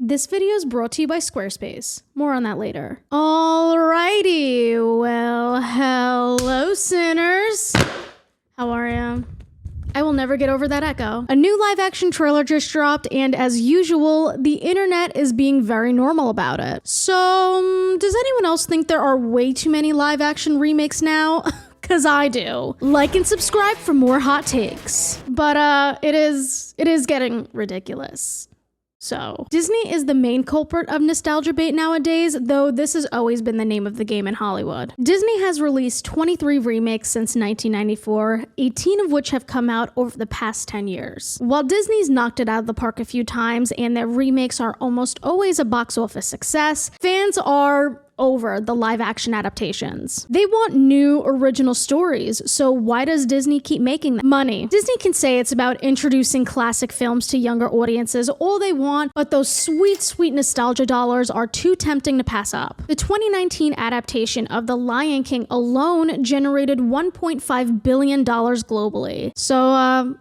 This video is brought to you by Squarespace. More on that later. Alrighty, well, hello sinners. How are ya? I will never get over that echo. A new live-action trailer just dropped, and as usual, the internet is being very normal about it. So, does anyone else think there are way too many live-action remakes now? Cause I do. Like and subscribe for more hot takes. But it is getting ridiculous. So, Disney is the main culprit of nostalgia bait nowadays, though this has always been the name of the game in Hollywood. Disney has released 23 remakes since 1994, 18 of which have come out over the past 10 years. While Disney's knocked it out of the park a few times and their remakes are almost always a box office success, fans are over the live-action adaptations. They want new, original stories, so why does Disney keep making them? Money. Disney can say it's about introducing classic films to younger audiences all they want, but those sweet, sweet nostalgia dollars are too tempting to pass up. The 2019 adaptation of The Lion King alone generated $1.5 billion globally. So,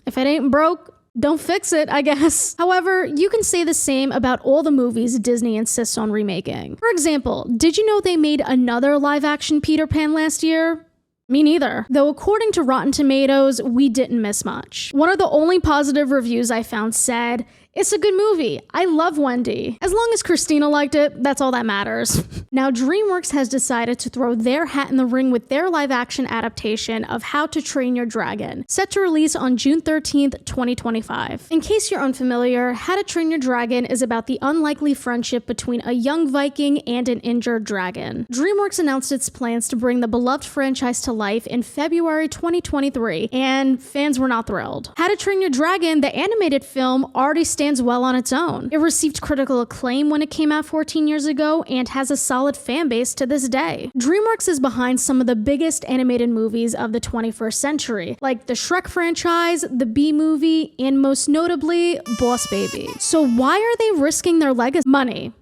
if it ain't broke, don't fix it, I guess. However, you can say the same about all the movies Disney insists on remaking. For example, did you know they made another live-action Peter Pan last year? Me neither. Though according to Rotten Tomatoes, we didn't miss much. One of the only positive reviews I found said, "It's a good movie. I love Wendy. As long as Christina liked it, that's all that matters." Now, DreamWorks has decided to throw their hat in the ring with their live-action adaptation of How to Train Your Dragon, set to release on June 13th, 2025. In case you're unfamiliar, How to Train Your Dragon is about the unlikely friendship between a young Viking and an injured dragon. DreamWorks announced its plans to bring the beloved franchise to life in February 2023, and fans were not thrilled. How to Train Your Dragon, the animated film, already stands well on its own. It received critical acclaim when it came out 14 years ago and has a solid fan base to this day. DreamWorks is behind some of the biggest animated movies of the 21st century, like the Shrek franchise, the Bee Movie, and most notably, Boss Baby. So why are they risking their legacy? Money.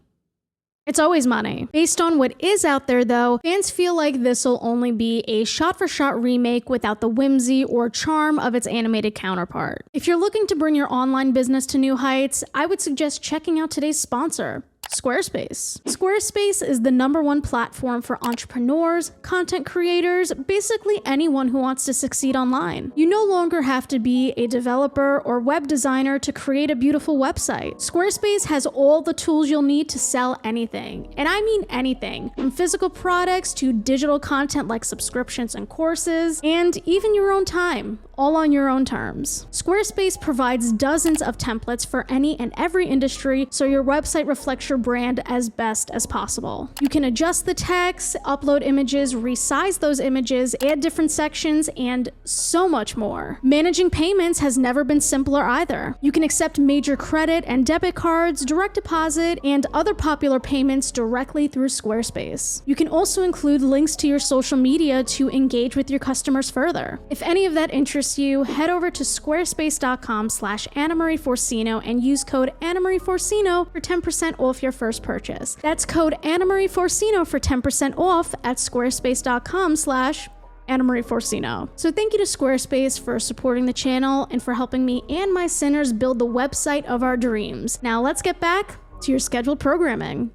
It's always money. Based on what is out there though, fans feel like this will only be a shot-for-shot remake without the whimsy or charm of its animated counterpart. If you're looking to bring your online business to new heights, I would suggest checking out today's sponsor, Squarespace. Squarespace is the #1 platform for entrepreneurs, content creators, basically anyone who wants to succeed online. You no longer have to be a developer or web designer to create a beautiful website. Squarespace has all the tools you'll need to sell anything, and I mean anything, from physical products to digital content like subscriptions and courses, and even your own time, all on your own terms. Squarespace provides dozens of templates for any and every industry, so your website reflects your brand as best as possible. You can adjust the text, upload images, resize those images, add different sections, and so much more. Managing payments has never been simpler either. You can accept major credit and debit cards, direct deposit, and other popular payments directly through Squarespace. You can also include links to your social media to engage with your customers further. If any of that interests you, head over to squarespace.com/Annamarie Forcino and use code Annamarie Forcino for 10% off your first purchase. That's code Annamarie Forcino for 10% off at squarespace.com/Annamarie Forcino. So thank you to Squarespace for supporting the channel and for helping me and my sinners build the website of our dreams. Now let's get back to your scheduled programming.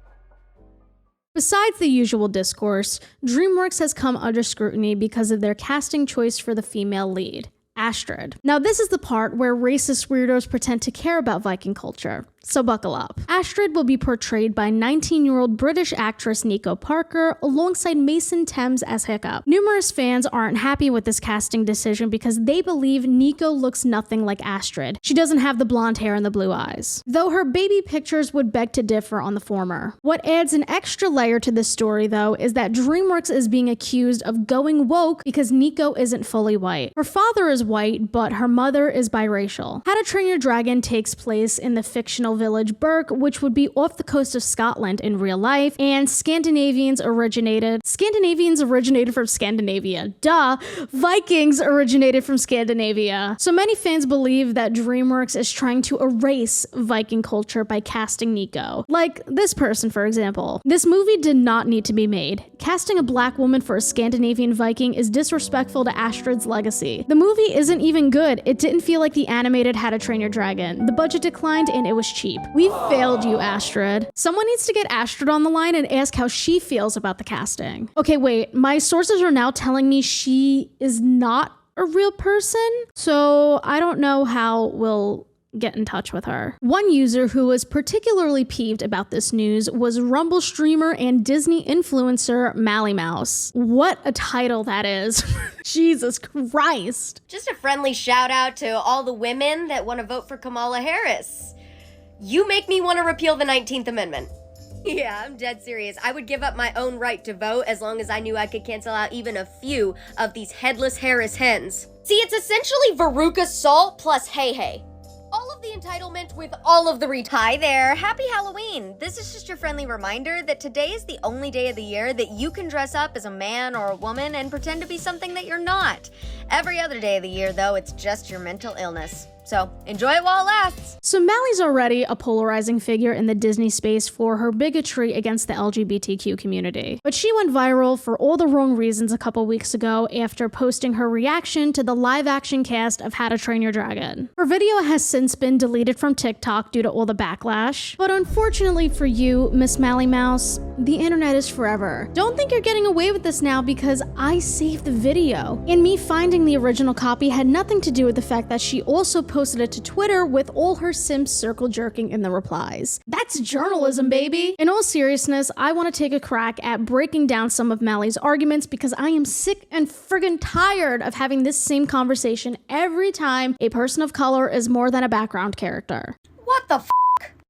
Besides the usual discourse, DreamWorks has come under scrutiny because of their casting choice for the female lead, Astrid. Now this is the part where racist weirdos pretend to care about Viking culture, so buckle up. Astrid will be portrayed by 19-year-old British actress Nico Parker alongside Mason Thames as Hiccup. Numerous fans aren't happy with this casting decision because they believe Nico looks nothing like Astrid. She doesn't have the blonde hair and the blue eyes, though her baby pictures would beg to differ on the former. What adds an extra layer to this story though is that DreamWorks is being accused of going woke because Nico isn't fully white. Her father is white, but her mother is biracial. How to Train Your Dragon takes place in the fictional village Burke, which would be off the coast of Scotland in real life, and Scandinavians originated from Scandinavia. Duh! Vikings originated from Scandinavia. So many fans believe that DreamWorks is trying to erase Viking culture by casting Nico. Like this person, for example. This movie did not need to be made. Casting a black woman for a Scandinavian Viking is disrespectful to Astrid's legacy. The movie isn't even good. It didn't feel like the animated How to Train Your Dragon. The budget declined and it was cheap. We failed you, Astrid. Someone needs to get Astrid on the line and ask how she feels about the casting. Okay, wait, my sources are now telling me she is not a real person, so I don't know how we'll get in touch with her. One user who was particularly peeved about this news was Rumble streamer and Disney influencer Mally Mouse. What a title that is. Jesus Christ. Just a friendly shout out to all the women that want to vote for Kamala Harris. You make me want to repeal the 19th Amendment. Yeah, I'm dead serious. I would give up my own right to vote as long as I knew I could cancel out even a few of these headless Harris hens. See, it's essentially Veruca Salt plus Hey Hey. All of the entitlement with all of the Hi there, happy Halloween. This is just your friendly reminder that today is the only day of the year that you can dress up as a man or a woman and pretend to be something that you're not. Every other day of the year, though, it's just your mental illness. So enjoy it while it lasts. So Mally's already a polarizing figure in the Disney space for her bigotry against the LGBTQ community. But she went viral for all the wrong reasons a couple weeks ago after posting her reaction to the live-action cast of How to Train Your Dragon. Her video has since been deleted from TikTok due to all the backlash. But unfortunately for you, Miss Mally Mouse, the internet is forever. Don't think you're getting away with this now because I saved the video. And me finding the original copy had nothing to do with the fact that she also posted it to Twitter with all her Sims circle jerking in the replies. That's journalism, baby! In all seriousness, I want to take a crack at breaking down some of Mally's arguments because I am sick and friggin' tired of having this same conversation every time a person of color is more than a background character. What the f***?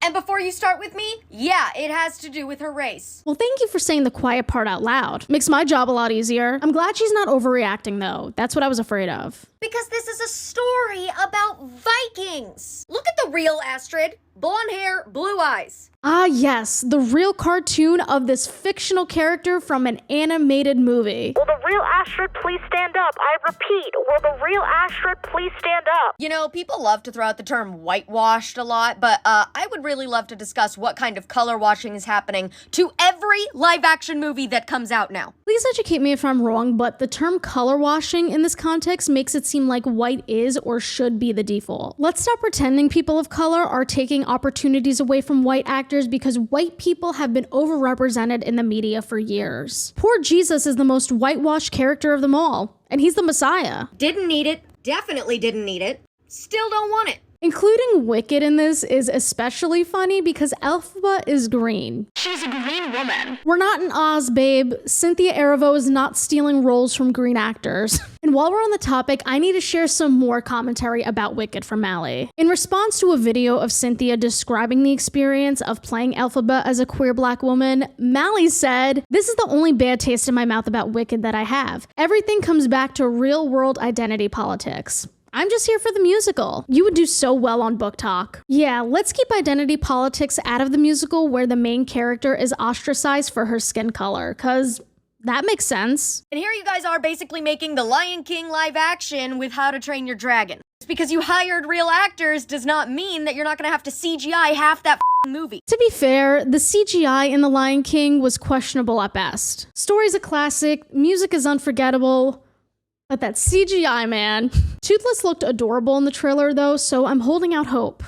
And before you start with me, yeah, it has to do with her race. Well, thank you for saying the quiet part out loud. Makes my job a lot easier. I'm glad she's not overreacting though. That's what I was afraid of. Because this is a story about Vikings. Look at the real Astrid. Blonde hair, blue eyes. Ah yes, the real cartoon of this fictional character from an animated movie. Will the real Astrid please stand up? I repeat, will the real Astrid please stand up? You know, people love to throw out the term whitewashed a lot, but I would really love to discuss what kind of color washing is happening to every live-action movie that comes out now. Please educate me if I'm wrong, but the term color washing in this context makes it seem like white is or should be the default. Let's stop pretending people of color are taking opportunities away from white actors because white people have been overrepresented in the media for years. Poor Jesus is the most whitewashed character of them all, and he's the Messiah. Didn't need it. Definitely didn't need it. Still don't want it. Including Wicked in this is especially funny because Elphaba is green. She's a green woman. We're not in Oz, babe. Cynthia Erivo is not stealing roles from green actors. And while we're on the topic, I need to share some more commentary about Wicked from Mally. In response to a video of Cynthia describing the experience of playing Elphaba as a queer black woman, Mally said, "This is the only bad taste in my mouth about Wicked that I have. Everything comes back to real-world identity politics. I'm just here for the musical. You would do so well on Book Talk." Yeah, let's keep identity politics out of the musical where the main character is ostracized for her skin color, cause that makes sense. And here you guys are basically making the Lion King live action with How to Train Your Dragon. Just because you hired real actors does not mean that you're not gonna have to CGI half that movie. To be fair, the CGI in The Lion King was questionable at best. Story's a classic, music is unforgettable, but that CGI, man. Toothless looked adorable in the trailer though, so I'm holding out hope.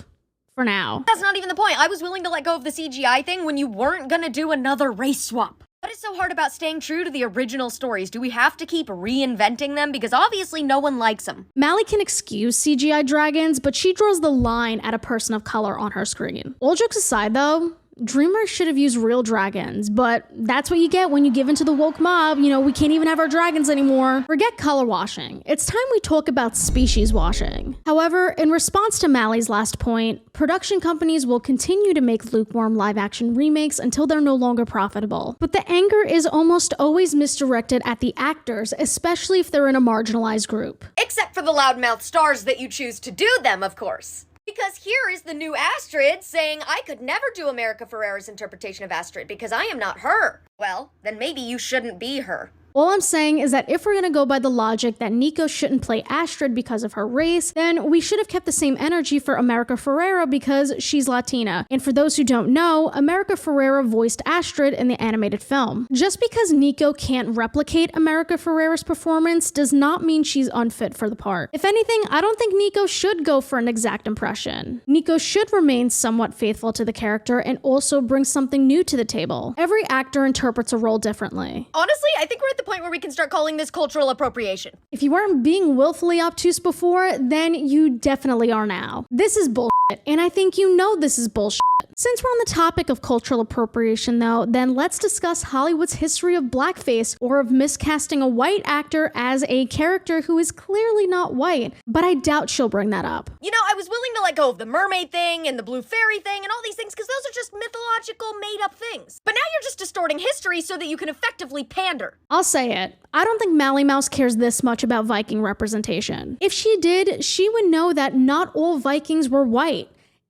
For now. That's not even the point. I was willing to let go of the CGI thing when you weren't gonna do another race swap. What is so hard about staying true to the original stories? Do we have to keep reinventing them? Because obviously no one likes them. Mally can excuse CGI dragons, but she draws the line at a person of color on her screen. All jokes aside though, DreamWorks should have used real dragons, but that's what you get when you give into the woke mob. You know, we can't even have our dragons anymore. Forget color washing. It's time we talk about species washing. However, in response to Mally's last point, production companies will continue to make lukewarm live-action remakes until they're no longer profitable. But the anger is almost always misdirected at the actors, especially if they're in a marginalized group. Except for the loudmouth stars that you choose to do them, of course. Because here is the new Astrid saying, "I could never do America Ferrera's interpretation of Astrid because I am not her." Well, then maybe you shouldn't be her. All I'm saying is that if we're gonna go by the logic that Nico shouldn't play Astrid because of her race, then we should have kept the same energy for America Ferrera because she's Latina. And for those who don't know, America Ferrera voiced Astrid in the animated film. Just because Nico can't replicate America Ferrera's performance does not mean she's unfit for the part. If anything, I don't think Nico should go for an exact impression. Nico should remain somewhat faithful to the character and also bring something new to the table. Every actor interprets a role differently. Honestly, I think we're at the point where we can start calling this cultural appropriation. If you weren't being willfully obtuse before, then you definitely are now. This is bullshit, and I think you know this is bullshit. Since we're on the topic of cultural appropriation though, then let's discuss Hollywood's history of blackface, or of miscasting a white actor as a character who is clearly not white, but I doubt she'll bring that up. You know, I was willing to let go of the mermaid thing and the blue fairy thing and all these things because those are just mythological made-up things. But now you're just distorting history so that you can effectively pander. I'll say it. I don't think Mally Mouse cares this much about Viking representation. If she did, she would know that not all Vikings were white.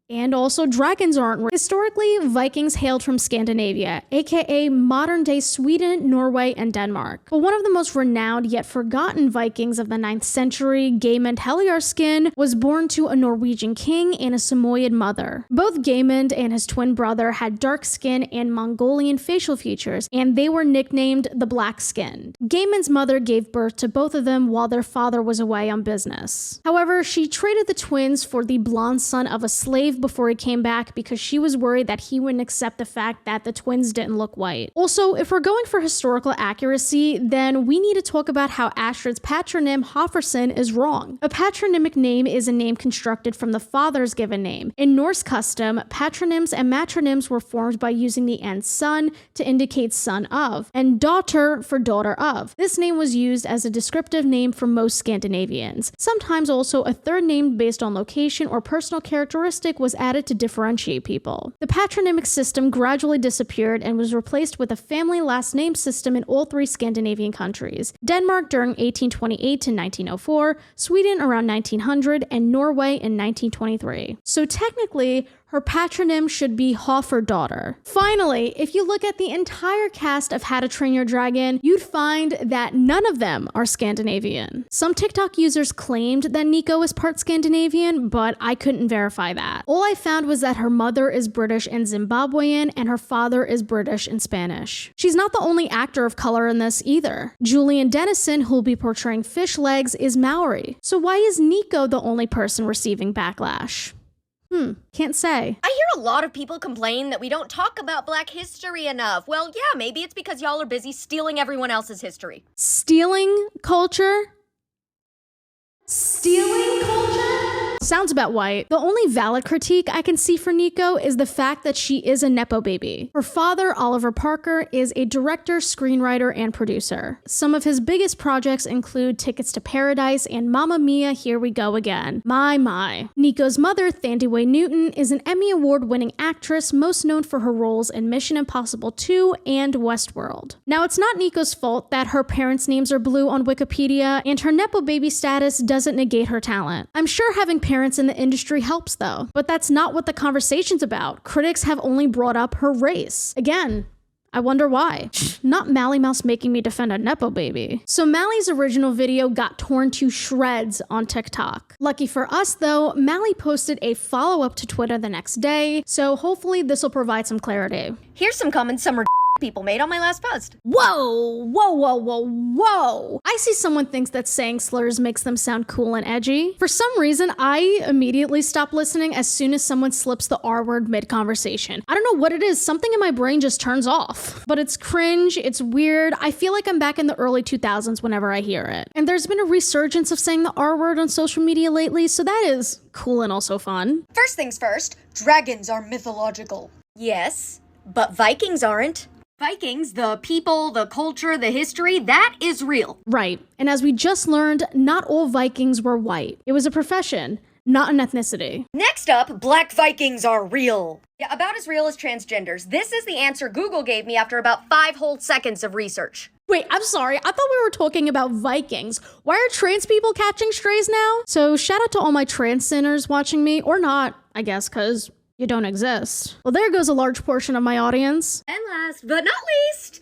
And also, dragons aren't. Historically, Vikings hailed from Scandinavia, aka modern-day Sweden, Norway, and Denmark. But one of the most renowned yet forgotten Vikings of the 9th century, Geirmund Heljarskin, was born to a Norwegian king and a Samoyed mother. Both Geirmund and his twin brother had dark skin and Mongolian facial features, and they were nicknamed the Black-Skinned. Geirmund's mother gave birth to both of them while their father was away on business. However, she traded the twins for the blonde son of a slave before he came back because she was worried that he wouldn't accept the fact that the twins didn't look white. Also, if we're going for historical accuracy, then we need to talk about how Astrid's patronym Hofferson is wrong. A patronymic name is a name constructed from the father's given name. In Norse custom, patronyms and matronyms were formed by using the end son to indicate son of, and daughter for daughter of. This name was used as a descriptive name for most Scandinavians. Sometimes also a third name based on location or personal characteristic was added to differentiate people. The patronymic system gradually disappeared and was replaced with a family last name system in all 3 Scandinavian countries: Denmark during 1828 to 1904, Sweden around 1900, and Norway in 1923. So technically, her patronym should be Hofferdaughter. Finally, if you look at the entire cast of How to Train Your Dragon, you'd find that none of them are Scandinavian. Some TikTok users claimed that Nico is part Scandinavian, but I couldn't verify that. All I found was that her mother is British and Zimbabwean, and her father is British and Spanish. She's not the only actor of color in this either. Julian Dennison, who'll be portraying Fish Legs, is Maori. So why is Nico the only person receiving backlash? Can't say. I hear a lot of people complain that we don't talk about Black history enough. Well, yeah, maybe it's because y'all are busy stealing everyone else's history. Stealing culture? Stealing culture? Sounds about white. The only valid critique I can see for Nico is the fact that she is a nepo baby. Her father, Oliver Parker, is a director, screenwriter, and producer. Some of his biggest projects include Tickets to Paradise and Mamma Mia, Here We Go Again. My. Nico's mother, Thandiwe Newton, is an Emmy Award-winning actress most known for her roles in Mission Impossible 2 and Westworld. Now, it's not Nico's fault that her parents' names are blue on Wikipedia, and her nepo baby status doesn't negate her talent. I'm sure having parents in the industry helps though, but that's not what the conversation's about. Critics have only brought up her race. Again, I wonder why. Not Mally Mouse making me defend a nepo baby. So Mally's original video got torn to shreds on TikTok. Lucky for us though, Mally posted a follow-up to Twitter the next day, so hopefully this will provide some clarity. Here's some comments some people made on my last post. Whoa! I see someone thinks that saying slurs makes them sound cool and edgy. For some reason, I immediately stop listening as soon as someone slips the R word mid-conversation. I don't know what it is, something in my brain just turns off. But it's cringe, it's weird, I feel like I'm back in the early 2000s whenever I hear it. And there's been a resurgence of saying the R word on social media lately, so that is cool and also fun. First things first, dragons are mythological. Yes, but Vikings aren't. Vikings, the people, the culture, the history, that is real. Right. And as we just learned, not all Vikings were white. It was a profession, not an ethnicity. Next up, Black Vikings are real. Yeah, about as real as transgenders. This is the answer Google gave me after about 5 whole seconds of research. Wait, I'm sorry. I thought we were talking about Vikings. Why are trans people catching strays now? So shout out to all my trans sinners watching me, or not, I guess, because you don't exist. Well, there goes a large portion of my audience. And last but not least,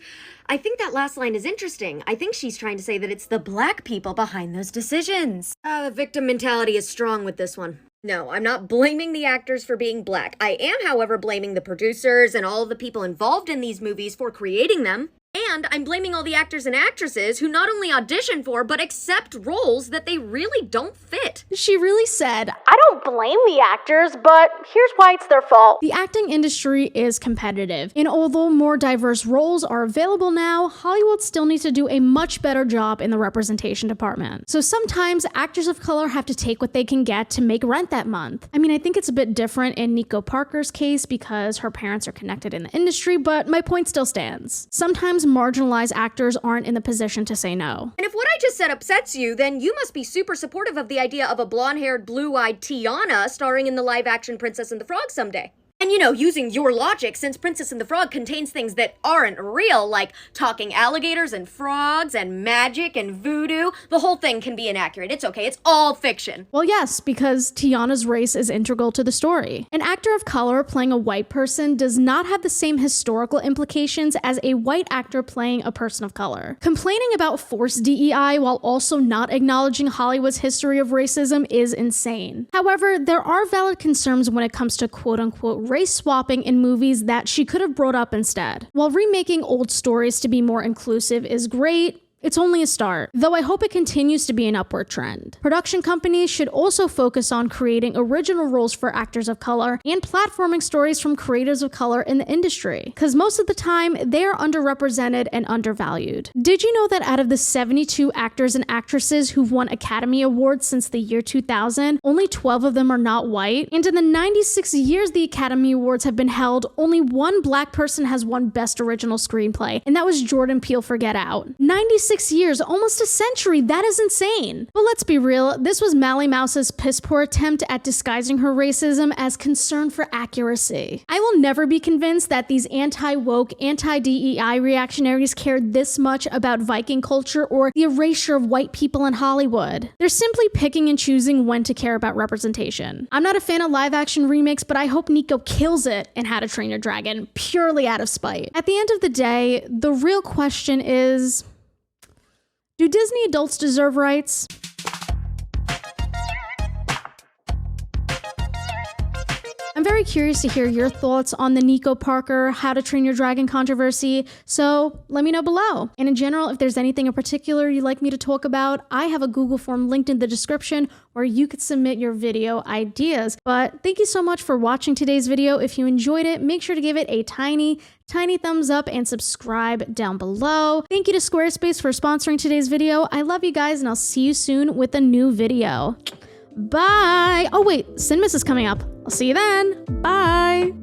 I think that last line is interesting. I think she's trying to say that it's the black people behind those decisions. The victim mentality is strong with this one. No, I'm not blaming the actors for being black. I am, however, blaming the producers and all of the people involved in these movies for creating them. And I'm blaming all the actors and actresses who not only audition for, but accept roles that they really don't fit. She really said, I don't blame the actors, but here's why it's their fault. the acting industry is competitive, and although more diverse roles are available now, Hollywood still needs to do a much better job in the representation department. So sometimes actors of color have to take what they can get to make rent that month. I mean, I think it's a bit different in Nico Parker's case because her parents are connected in the industry, but my point still stands. Sometimes marginalized actors aren't in the position to say no. And if what I just said upsets you, then you must be super supportive of the idea of a blonde-haired, blue-eyed Tiana starring in the live-action Princess and the Frog someday. And you know, using your logic, since Princess and the Frog contains things that aren't real, like talking alligators and frogs and magic and voodoo, the whole thing can be inaccurate. It's okay, it's all fiction. Well, yes, because Tiana's race is integral to the story. An actor of color playing a white person does not have the same historical implications as a white actor playing a person of color. Complaining about forced DEI while also not acknowledging Hollywood's history of racism is insane. However, there are valid concerns when it comes to quote-unquote race swapping in movies that she could have brought up instead. While remaking old stories to be more inclusive is great, it's only a start, though I hope it continues to be an upward trend. Production companies should also focus on creating original roles for actors of color and platforming stories from creators of color in the industry, because most of the time, they are underrepresented and undervalued. Did you know that out of the 72 actors and actresses who've won Academy Awards since the year 2000, only 12 of them are not white? And in the 96 years the Academy Awards have been held, only one black person has won Best Original Screenplay, and that was Jordan Peele for Get Out. 96 years, almost a century, that is insane. But let's be real, this was Mally Mouse's piss poor attempt at disguising her racism as concern for accuracy. I will never be convinced that these anti-woke, anti-DEI reactionaries cared this much about Viking culture or the erasure of white people in Hollywood. They're simply picking and choosing when to care about representation. I'm not a fan of live-action remakes, but I hope Nico kills it in How to Train Your Dragon, purely out of spite. At the end of the day, the real question is, do Disney adults deserve rights? I'm very curious to hear your thoughts on the Nico Parker How to Train Your Dragon controversy, so let me know below. And in general, if there's anything in particular you'd like me to talk about, I have a Google form linked in the description where you could submit your video ideas. But thank you so much for watching today's video. If you enjoyed it, make sure to give it a tiny thumbs up and subscribe down below. Thank you to Squarespace for sponsoring today's video. I love you guys, and I'll see you soon with a new video. Bye! Oh wait, Sinmas is coming up. I'll see you then. Bye!